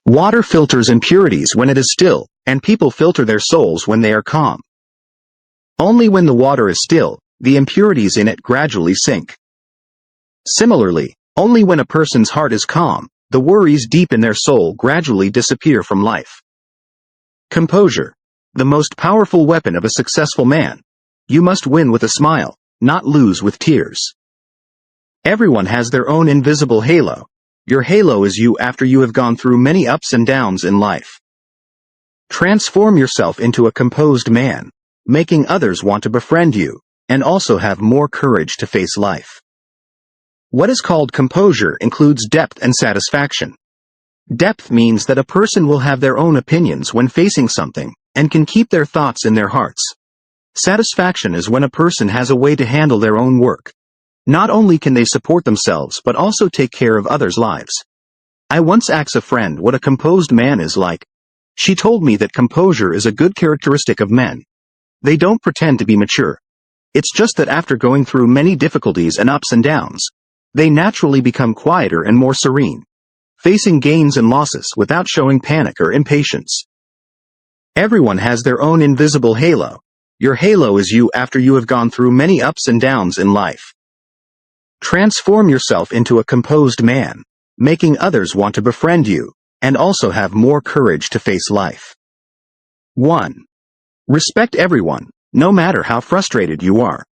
Water filters impurities when it is still, and people filter their souls when they are calm. Only when the water is still, the impurities in it gradually sink. Similarly, only when a person's heart is calm, the worries deep in their soul gradually disappear from life. Composure. The most powerful weapon of a successful man. You must win with a smile, not lose with tears. Everyone has their own invisible halo. Your halo is you after you have gone through many ups and downs in life. Transform yourself into a composed man, making others want to befriend you, and also have more courage to face life. What is called composure includes depth and satisfaction. Depth means that a person will have their own opinions when facing something, and can keep their thoughts in their hearts. Satisfaction is when a person has a way to handle their own work. Not only can they support themselves but also take care of others' lives. I once asked a friend what a composed man is like. She told me that composure is a good characteristic of men. They don't pretend to be mature. It's just that after going through many difficulties and ups and downs, they naturally become quieter and more serene, facing gains and losses without showing panic or impatience. Everyone has their own invisible halo. Your halo is you after you have gone through many ups and downs in life. Transform yourself into a composed man, making others want to befriend you, and also have more courage to face life. 1. Respect everyone, no matter how frustrated you are.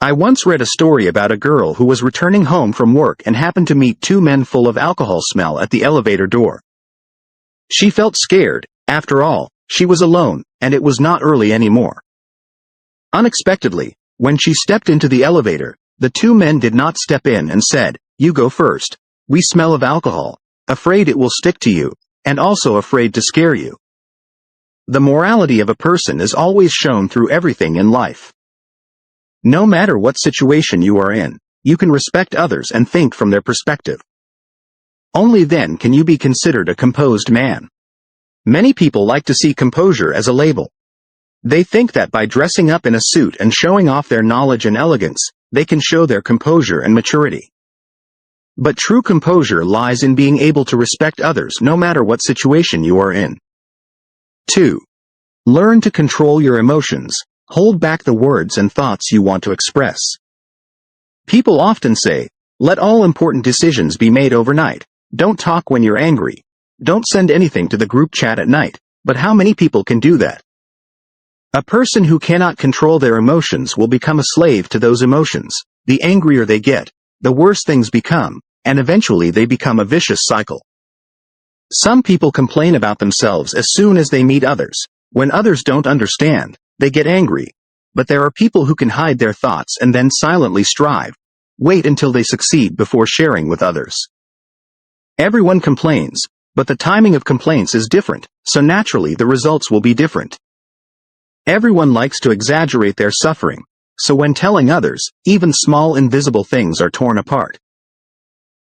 I once read a story about a girl who was returning home from work and happened to meet two men full of alcohol smell at the elevator door. She felt scared. After all, she was alone, and it was not early anymore. Unexpectedly, when she stepped into the elevator, the two men did not step in and said, "You go first. We smell of alcohol," afraid it will stick to you, and also afraid to scare you. The morality of a person is always shown through everything in life. No matter what situation you are in, you can respect others and think from their perspective. Only then can you be considered a composed man. Many people like to see composure as a label. They think that by dressing up in a suit and showing off their knowledge and elegance, they can show their composure and maturity. But true composure lies in being able to respect others no matter what situation you are in. 2. Learn to control your emotions. Hold back the words and thoughts you want to express. People often say, "Let all important decisions be made overnight. Don't talk when you're angry. Don't send anything to the group chat at night." But how many people can do that? A person who cannot control their emotions will become a slave to those emotions. The angrier they get, the worse things become, and eventually they become a vicious cycle. Some people complain about themselves as soon as they meet others. When others don't understand, they get angry. But there are people who can hide their thoughts and then silently strive. Wait until they succeed before sharing with others. Everyone complains, but the timing of complaints is different, so naturally the results will be different. Everyone likes to exaggerate their suffering, so when telling others, even small invisible things are torn apart.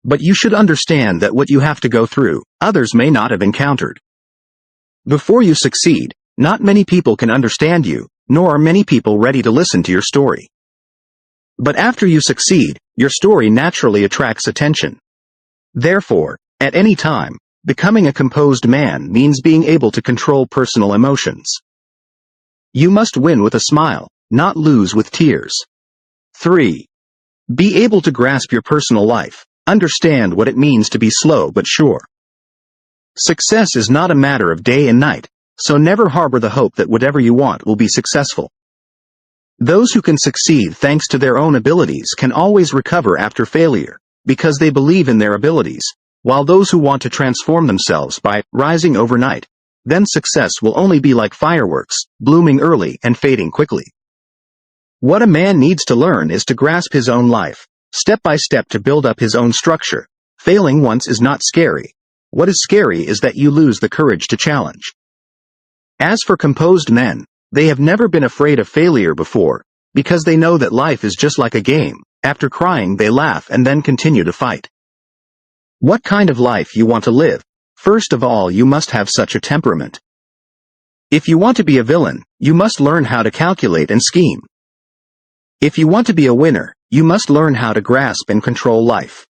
But you should understand that what you have to go through, others may not have encountered. Before you succeed, not many people can understand you, nor are many people ready to listen to your story. But after you succeed, your story naturally attracts attention. Therefore, at any time, becoming a composed man means being able to control personal emotions. You must win with a smile, not lose with tears. 3. Be able to grasp your personal life. Understand what it means to be slow but sure. Success is not a matter of day and night, so never harbor the hope that whatever you want will be successful. Those who can succeed thanks to their own abilities can always recover after failure, because they believe in their abilities, while those who want to transform themselves by rising overnight, then success will only be like fireworks, blooming early and fading quickly. What a man needs to learn is to grasp his own life, step by step to build up his own structure. Failing once is not scary. What is scary is that you lose the courage to challenge. As for composed men, they have never been afraid of failure before, because they know that life is just like a game. After crying they laugh and then continue to fight. What kind of life you want to live? First of all, you must have such a temperament. If you want to be a villain, you must learn how to calculate and scheme. If you want to be a winner, you must learn how to grasp and control life.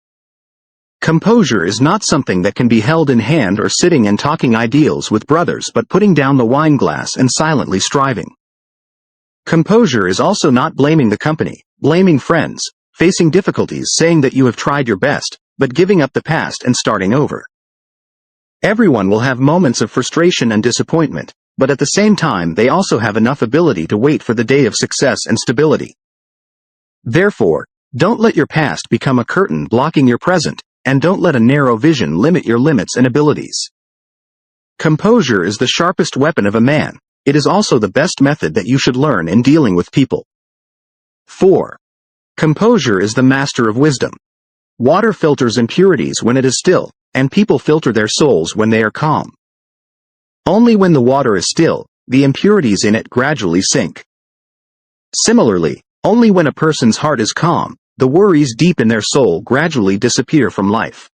Composure is not something that can be held in hand or sitting and talking ideals with brothers, but putting down the wine glass and silently striving. Composure is also not blaming the company, blaming friends, facing difficulties, saying that you have tried your best, but giving up the past and starting over. Everyone will have moments of frustration and disappointment, but at the same time they also have enough ability to wait for the day of success and stability. Therefore, don't let your past become a curtain blocking your present, and don't let a narrow vision limit your limits and abilities. Composure is the sharpest weapon of a man. It is also the best method that you should learn in dealing with people. 4. Composure is the master of wisdom. Water filters impurities when it is still, and people filter their souls when they are calm. Only when the water is still, the impurities in it gradually sink. Similarly, only when a person's heart is calm, the worries deep in their soul gradually disappear from life.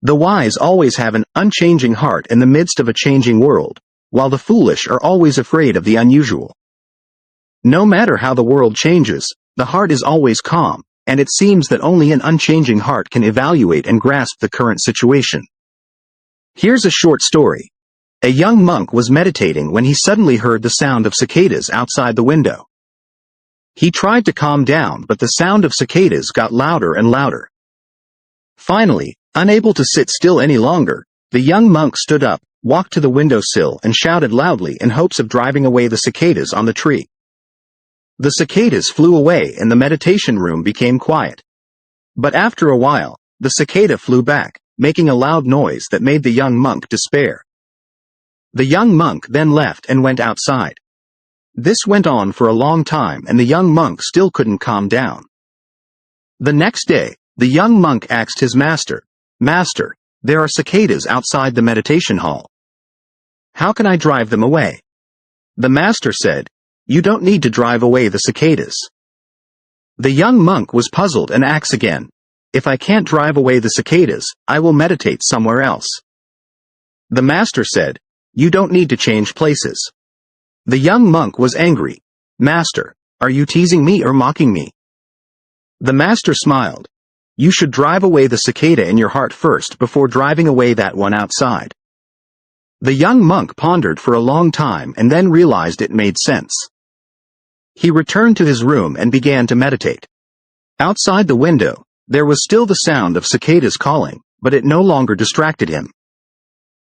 The wise always have an unchanging heart in the midst of a changing world, while the foolish are always afraid of the unusual. No matter how the world changes, the heart is always calm, and it seems that only an unchanging heart can evaluate and grasp the current situation. Here's a short story. A young monk was meditating when he suddenly heard the sound of cicadas outside the window. He tried to calm down, but the sound of cicadas got louder and louder. Finally, unable to sit still any longer, the young monk stood up, walked to the windowsill and shouted loudly in hopes of driving away the cicadas on the tree. The cicadas flew away and the meditation room became quiet. But after a while, the cicada flew back, making a loud noise that made the young monk despair. The young monk then left and went outside. This went on for a long time and the young monk still couldn't calm down. The next day, the young monk asked his master, "Master, there are cicadas outside the meditation hall. How can I drive them away?" The master said, "You don't need to drive away the cicadas." The young monk was puzzled and asked again, "If I can't drive away the cicadas, I will meditate somewhere else." The master said, "You don't need to change places." The young monk was angry. "Master, are you teasing me or mocking me?" The master smiled. "You should drive away the cicada in your heart first before driving away that one outside." The young monk pondered for a long time and then realized it made sense. He returned to his room and began to meditate. Outside the window, there was still the sound of cicadas calling, but it no longer distracted him.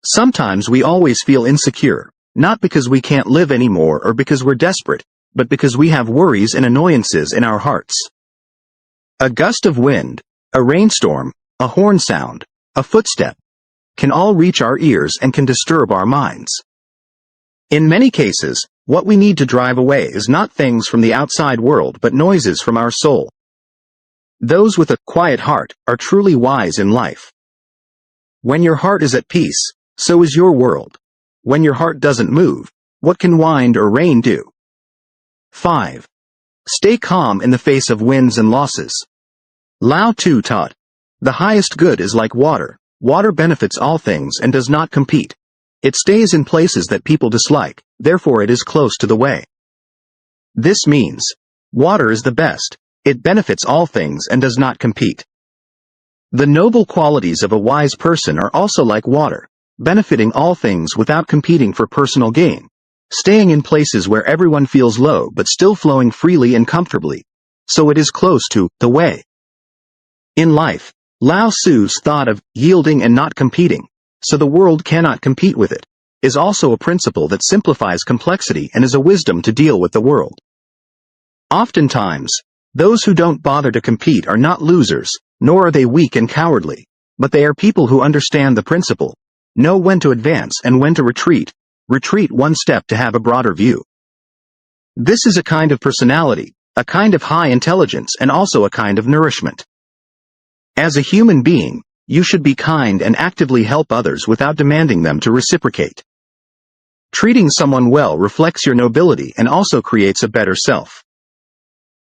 Sometimes we always feel insecure, not because we can't live anymore or because we're desperate, but because we have worries and annoyances in our hearts. A gust of wind, a rainstorm, a horn sound, a footstep, can all reach our ears and can disturb our minds. In many cases, what we need to drive away is not things from the outside world but noises from our soul. Those with a quiet heart are truly wise in life. When your heart is at peace, so is your world. When your heart doesn't move, what can wind or rain do? 5. Stay calm in the face of wins and losses. Lao Tzu taught, "The highest good is like water. Water benefits all things and does not compete. It stays in places that people dislike, therefore it is close to the way." This means, water is the best. It benefits all things and does not compete. The noble qualities of a wise person are also like water, benefiting all things without competing for personal gain, staying in places where everyone feels low but still flowing freely and comfortably, so it is close to the way. In life, Lao Tzu's thought of yielding and not competing, so the world cannot compete with it, is also a principle that simplifies complexity and is a wisdom to deal with the world. Oftentimes, those who don't bother to compete are not losers, nor are they weak and cowardly, but they are people who understand the principle, know when to advance and when to retreat one step to have a broader view. This is a kind of personality, a kind of high intelligence and also a kind of nourishment. As a human being, you should be kind and actively help others without demanding them to reciprocate. Treating someone well reflects your nobility and also creates a better self.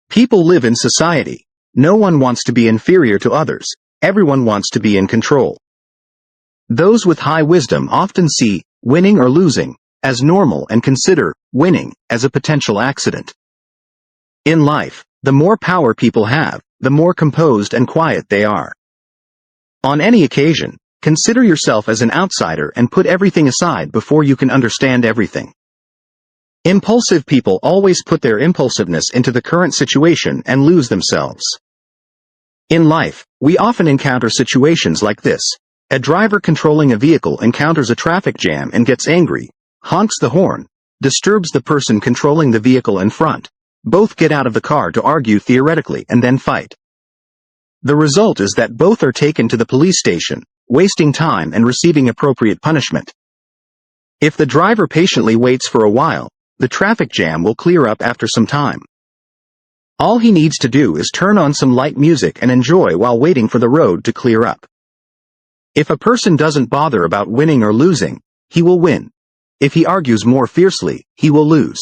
People live in society. No one wants to be inferior to others. Everyone wants to be in control. Those with high wisdom often see winning or losing as normal and consider winning as a potential accident. In life, the more power people have, the more composed and quiet they are. On any occasion, consider yourself as an outsider and put everything aside before you can understand everything. Impulsive people always put their impulsiveness into the current situation and lose themselves. In life, we often encounter situations like this. A driver controlling a vehicle encounters a traffic jam and gets angry, honks the horn, disturbs the person controlling the vehicle in front. Both get out of the car to argue theoretically and then fight. The result is that both are taken to the police station, wasting time and receiving appropriate punishment. If the driver patiently waits for a while, the traffic jam will clear up after some time. All he needs to do is turn on some light music and enjoy while waiting for the road to clear up. If a person doesn't bother about winning or losing, he will win. If he argues more fiercely, he will lose.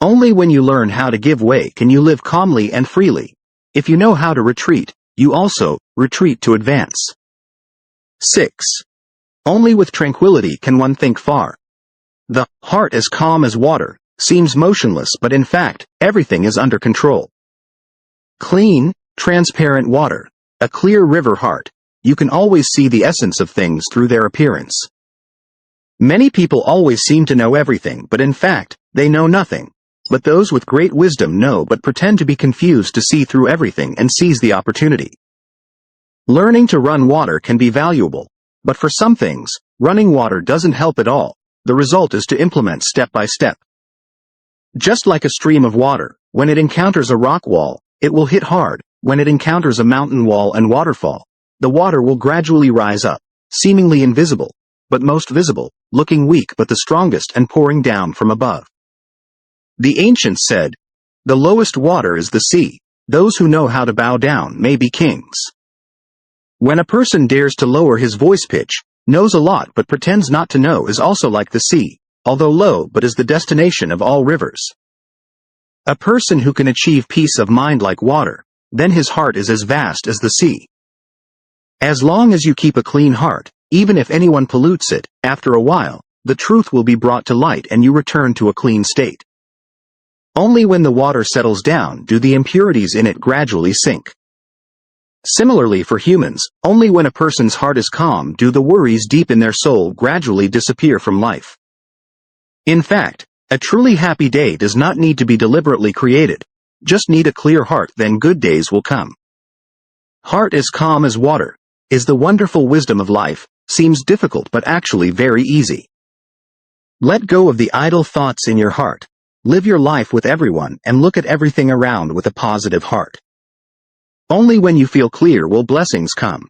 Only when you learn how to give way can you live calmly and freely. If you know how to retreat, you also retreat to advance. 6. Only with tranquility can one think far. The heart as calm as water seems motionless, but in fact, everything is under control. Clean, transparent water, a clear river heart, you can always see the essence of things through their appearance. Many people always seem to know everything, but in fact, they know nothing. But those with great wisdom know but pretend to be confused to see through everything and seize the opportunity. Learning to run water can be valuable, but for some things, running water doesn't help at all. The result is to implement step by step. Just like a stream of water, when it encounters a rock wall, it will hit hard. When it encounters a mountain wall and waterfall, the water will gradually rise up, seemingly invisible, but most visible, looking weak but the strongest and pouring down from above. The ancients said, "The lowest water is the sea. Those who know how to bow down may be kings." When a person dares to lower his voice pitch, knows a lot but pretends not to know, is also like the sea, although low but is the destination of all rivers. A person who can achieve peace of mind like water, then his heart is as vast as the sea. As long as you keep a clean heart, even if anyone pollutes it, after a while, the truth will be brought to light and you return to a clean state. Only when the water settles down do the impurities in it gradually sink. Similarly for humans, only when a person's heart is calm do the worries deep in their soul gradually disappear from life. In fact, a truly happy day does not need to be deliberately created. Just need a clear heart, then good days will come. Heart as calm as water is the wonderful wisdom of life, seems difficult but actually very easy. Let go of the idle thoughts in your heart. Live your life with everyone and look at everything around with a positive heart. Only when you feel clear will blessings come.